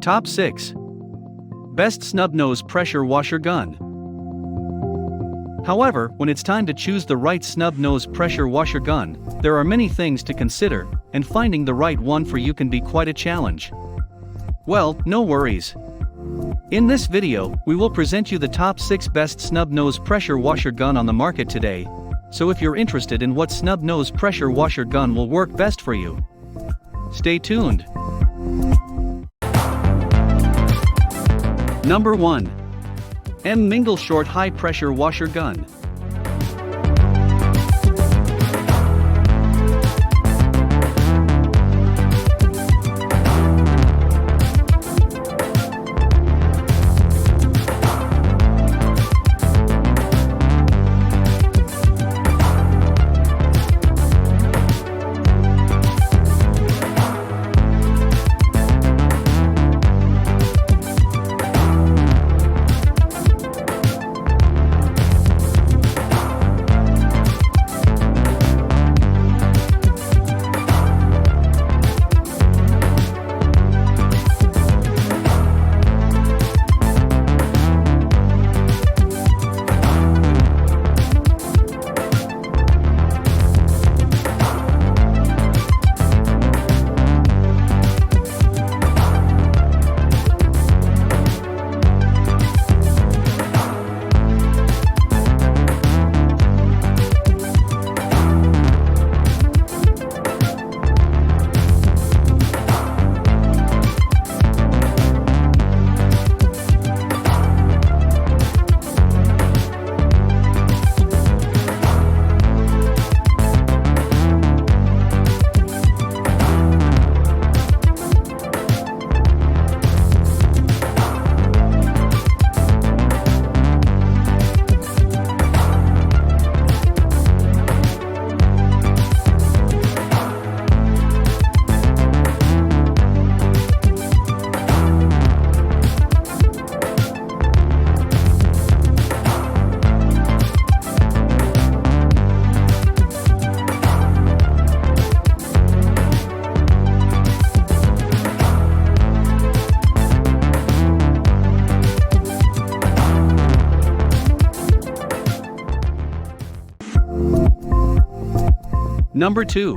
Top 6. Best snub nose pressure washer gun. However, when it's time to choose the right snub nose pressure washer gun, there are many things to consider, and finding the right one for you can be quite a challenge. Well, no worries. In this video, we will present you the top 6 best snub nose pressure washer gun on the market today, so if you're interested in what snub nose pressure washer gun will work best for you, stay tuned. Number 1. Mingle Short High Pressure Washer Gun. Number 2.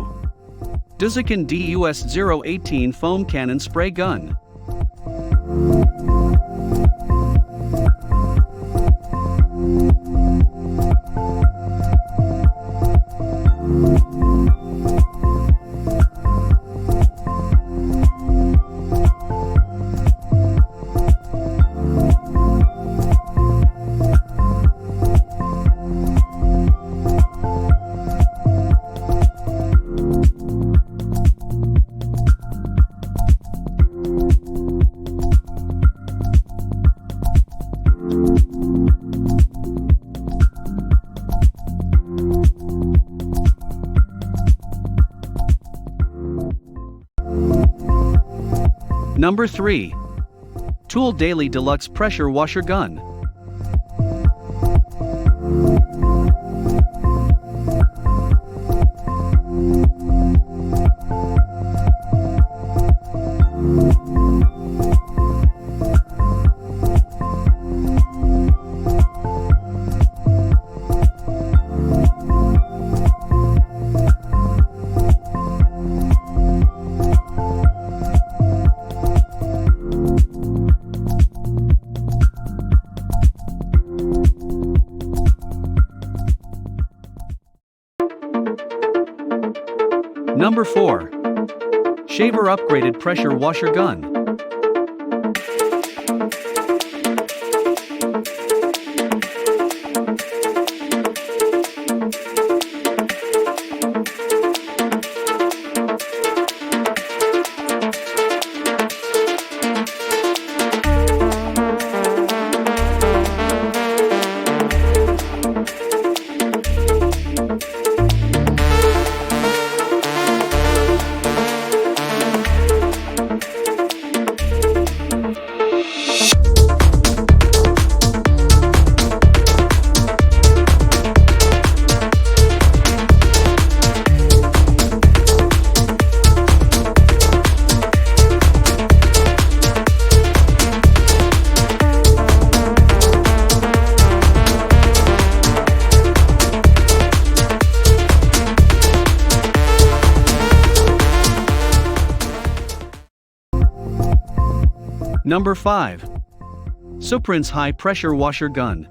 Duskin DUS-018 Foam Cannon Spray Gun. Number 3. Tool Daily Deluxe Pressure Washer Gun. Number 4. Shaver Upgraded Pressure Washer Gun. Number 5. Suprin's High Pressure Washer Gun.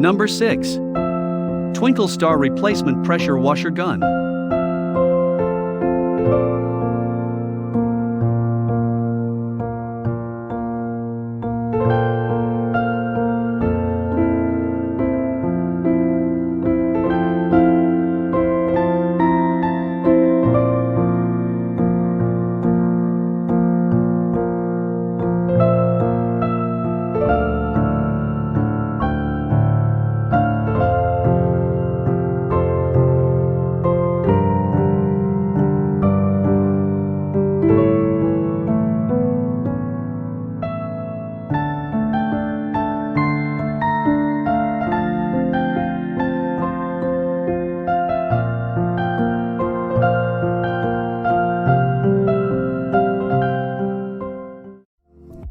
Number 6. Twinkle Star Replacement Pressure Washer Gun.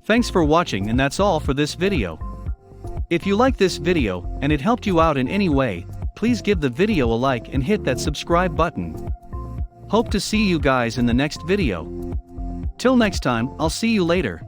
Thanks for watching, and that's all for this video. If you like this video and it helped you out in any way, please give the video a like and hit that subscribe button. Hope to see you guys in the next video. Till next time, I'll see you later.